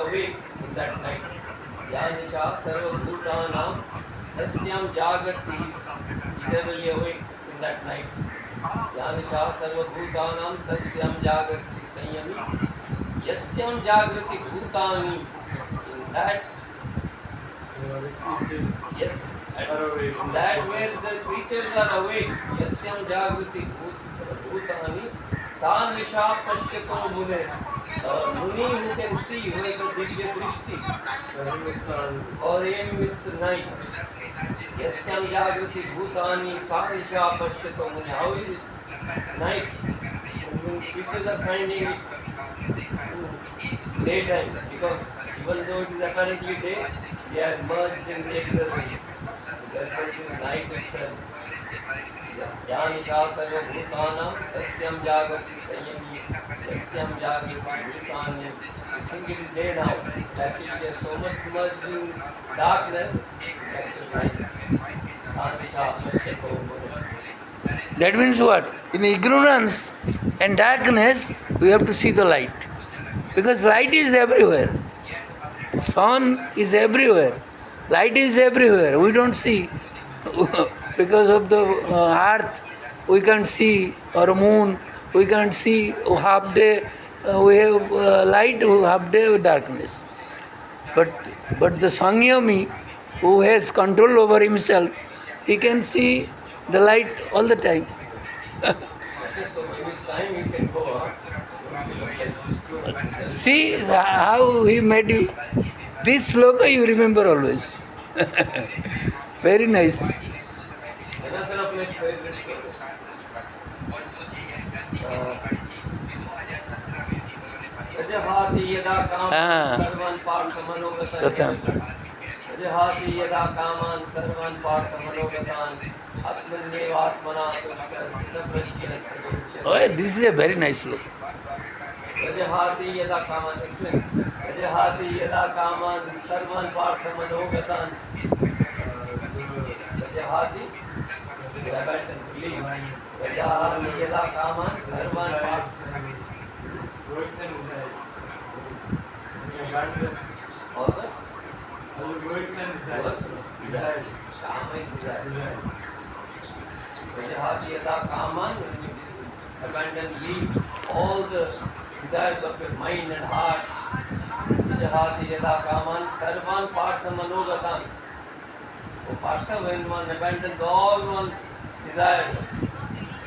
awake in that night. Yanisha Sarvabhutanam Tasyam Jagati is eternally awake in that night. Yanisha Sarvabhutanam Tasyam Jagati Sanyami Yasyam Jagrati Bhutani. In that, yes, that where the creatures are awake, Yasyam Jagrati Bhutani, Sa Nisha Pashyato Mune. Muni who can see, who has the Divya Drishti, or aim with night. Yasyam Jagrati Bhutani, Sa Nisha Pashyato Mune. How is it? Night. When creatures are finding it daytime, because even though it is apparently day, they are merged in regular ways. Therefore, it is night itself. Yanisha sarva bhutanam tasyam jagati sanyami yasyam jagati bhutani. I think it is day now. Actually, we are so much merged in darkness. That means what? In ignorance and darkness, we have to see the light. Because light is everywhere. Sun is everywhere. Light is everywhere. We don't see. Because of the earth, we can't see, or moon, we can't see. Half day we have light, half day darkness. But the Sangyami, who has control over himself, he can see the light all the time. See how he made you. This sloka you remember always. Very nice. Oh, this is a very nice look. Rajahati yada kaman, explain. Rajahati yada kaman sarvan partha manogatan. Rajahati, abandon, believe. Rajahati yada kaman sarvan partha. All that? Words and desires. Kama is desire. Rajahati yada kaman, abandon, leave all the desires of your mind and heart. Jahati yada kaman sarvan partha manogatan. So partha, when one abandons all one's desires,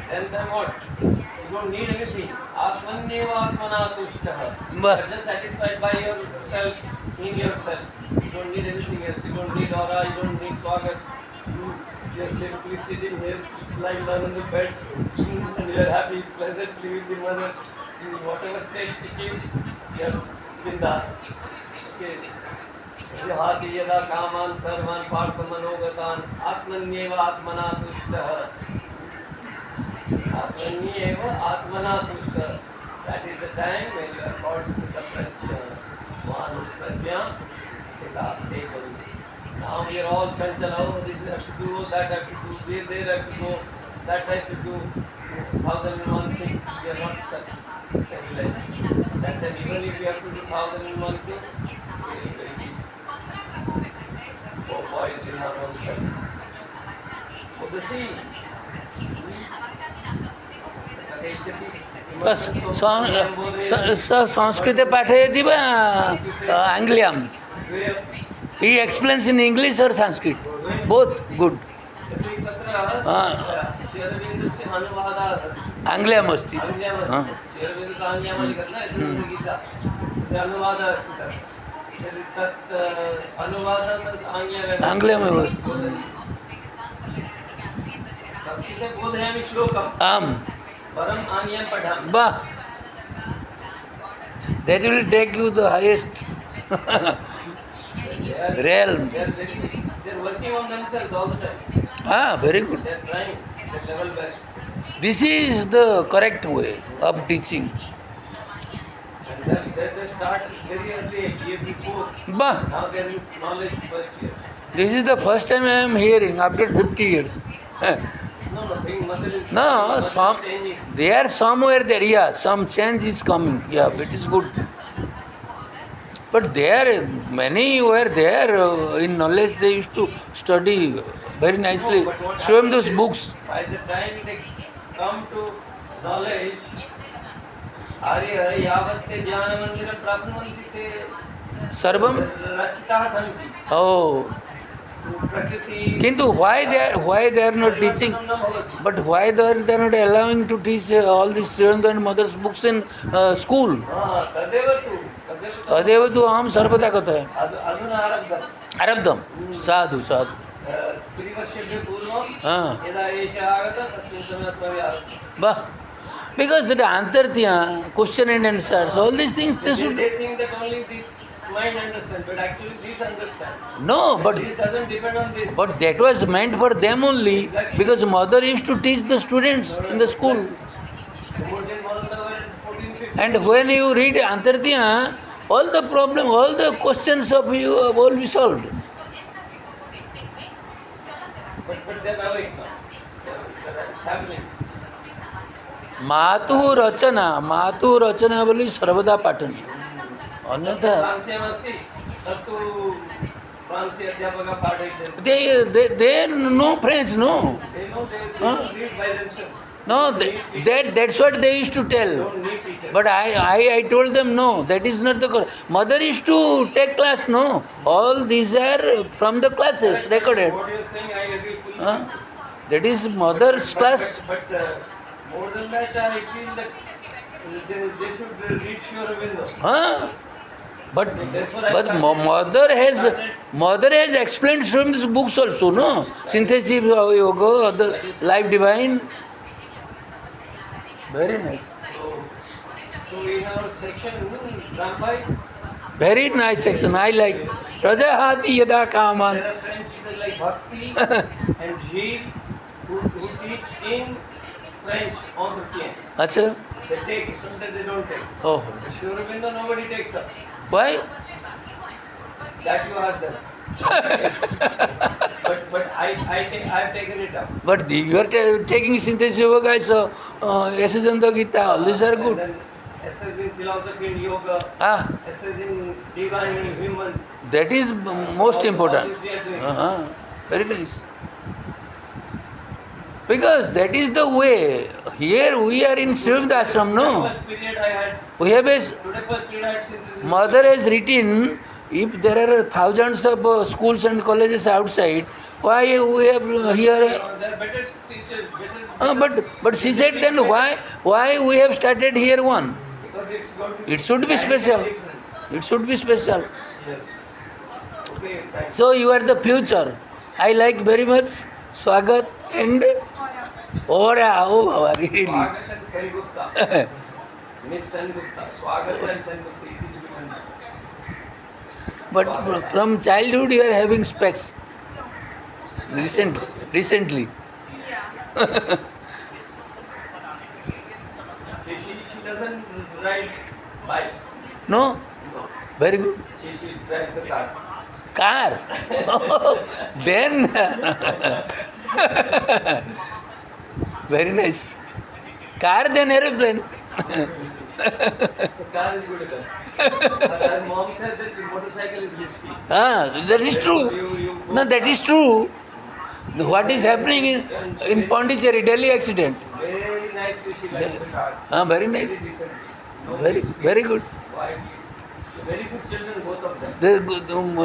then what? You don't need anything. Atmanyeva atmana tushtaha. You are just satisfied by yourself, in yourself. You don't need anything else. You don't need aura, you don't need swagat. You are simply sitting here, lying down on the bed, and you are happy, pleasantly with the mother. In whatever state she gives, you are bindas. Jahati yada kaman sarvan partha manogatan atmanyeva atmana tushtaha. Atmanyeva atmana tushtaha. That is the time when you are called to the prajna. One prajna, sthita, stable. Now we are all chanchala. Oh, this have to do, that have to do, there have to go, that have to do. 1001 things, we are not stabilized. That time even if we have to do 1001 things, oh boys, you have one sense. For the sea. Sanskrit pathayati va Angliam. He explains in English or Sanskrit. Both good. Angliam asti. Angliam asti. Bah. That will take you the highest realm. They are working on themselves all the time. Ah, very good. They are trying. They level back. This is the correct way of teaching. And they start very early, year before. Bah. Now they are knowledge first year. This is the first time I am hearing after 50 years. No, they are somewhere there, yeah, some change is coming, yeah, it is good. But there, many were there in knowledge. They used to study very nicely. No, but what Show him happens those is, books. by the time they come to knowledge, Arya yavat jnanamandiram prapnuvanti te Sarvam. rachitaः santi. Oh. Prakriti. Kintu why they are not teaching? परिवर्तनं न भवति. But why they are not allowing to teach all these Sriranda and mother's books in school? तदेव तु तदेव तु अहं सर्वदा कथयामि. अधुना आरब्धम्. आरब्धं. साधु साधु. त्रिवर्षेभ्यः पूर्वं हाँ. यदा एषः आगतः तस्मिन् समये अस्माभिः आरब्धम्. Bah. Because that Antartya, question and answers, all these things they should. They think that only this mind understand, but actually this understand. No, but This doesn't depend on this. that was meant for them only, because mother used to teach the students in the school. More than 14, 15. And when you read Antartya, all the problem, all the questions of you will be solved. But they're awake now. It's happening. मातु रचना बोली सर्वदा पाठनीय अन्यथा फ्रांस्यमस्ति तत्तु फ्रांस्य अध्यापकः पाठयति. they know French, no. They know they Huh? read by themselves. No, that's what they used to tell. Don't need teachers. But I told them no, that is not the correct. Mother used to take class, no. All these are from the classes recorded. What you are saying, I agree fully. Huh? That is mother's class. But more than that, I feel that they should reach your window. Huh? But mother has explained from these books also, no? Synthesis of Yoga, other Life Divine. Very nice. So in our section, Rambai, Very nice section. I like. Prajahati yada kaman. there are French teachers like Bhakti and Gilles who teach in French entretien. Acha? They take it, sometimes they don't take. Oh. But Sri Aurobindo, nobody takes up. Why? That you ask them. but I've taken it up. But you are taking synthesis yoga, so Yasajanta Gita, all these are And good. then essays in philosophy and yoga, Ah, essays in divine and human. that is most important. All this we are doing. Very nice. Because that is the way. Here we are in Srivamda Ashram, no? First period I had, We have a today first period I had synthesis. mother has written, if there are thousands of schools and colleges outside, why we have here? There are better teachers, But she said then why we have started here one? because it's going to It should be special. different. It should be special. Yes. Okay, thanks. So you are the future. I like very much Swagat and Ora. Oh, Baba, really. Swagat and Sengupta. Miss Sengupta. Swagat and Sengupta. It is different. But from childhood you are having specs. Recently. She doesn't ride bike. No? No. Very good. She drives a car. Car. Then very nice. Car then aeroplane. The car is good enough. But her mom said that the motorcycle is risky. That is true. No, that is true. What is happening in Pondicherry, Delhi accident? Very nice to she likes the car. Very nice. Very decent. No Very, risky. very good. Quiet. Very good children, both of them.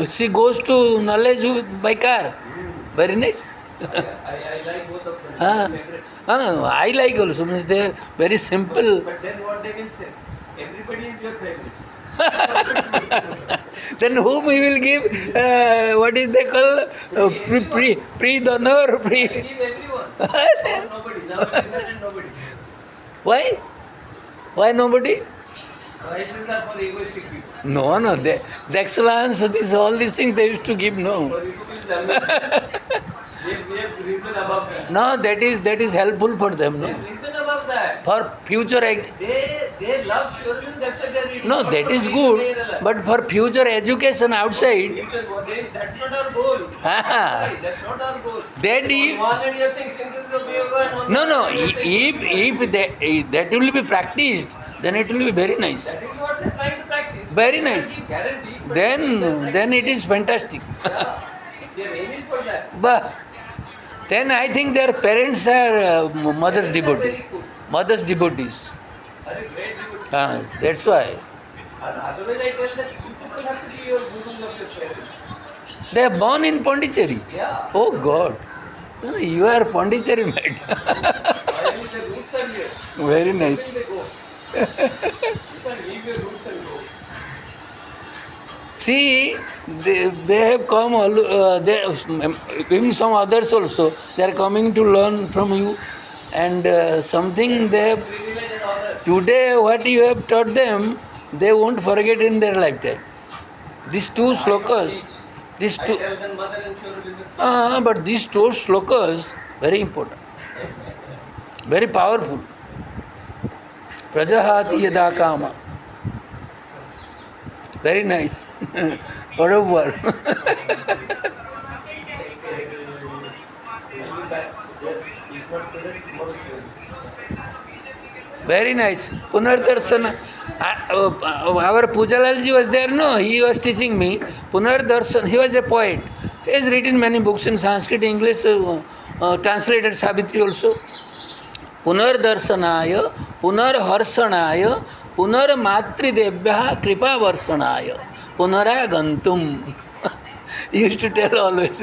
She goes to knowledge by car. Very nice. I like both of them. Ah. My favorite. I like also. Means they are very simple. But then what they will say? Everybody is your favorite. Then whom we will give? What is they call? Pre donor. I give everyone. Or nobody. Now I decided nobody. Why? Why nobody? Prizes are for egoistic people. No. The excellence, all these things they used to give. No. For people, we have reason above that. No, that is helpful for them. They No. have reason above that. For future. They love children, that's why they are reading. No, Not that for is reason good. they are alive. But for future education outside, That's not our goal. Ah. That's not our goal. that On if, one hand you are saying synthesis of yoga and on the no, other hand you are saying if that will be practiced, then it will be very nice. that is what they are trying to practice. Very nice. Guarantee then it is fantastic. Yeah, they are aiming for that. But then I think their parents are mother's Parents are very devotees. good. Mother's devotees. Are you great devotee? That's why. And otherwise I tell that you people have to be your gurus of your parents. They are born in Pondicherry. Yeah. Oh God. You are Pondicherry mad. I mean the roots are here. Very Where nice. will they go? You can leave your roots and go. See, they have come, even some others also, they are coming to learn from you. And something they have, Privilege and honor. today what you have taught them, they won't forget in their lifetime. These two slokas, these I two, tell them mother and children. but these two slokas, very important, very powerful. Prajahati yada kama. Very nice. Whatever. Yes, if not today, tomorrow surely. Very nice. Punardarsana. Our Pujalalji was there, no? He was teaching me. Punardarsana. He was a poet. He has written many books in Sanskrit, English, translated Savitri also. Punardarsanaya, Punarharsanaya, Punarmatridebhya Kripavarsanaya, Punaragantum. He used to tell always.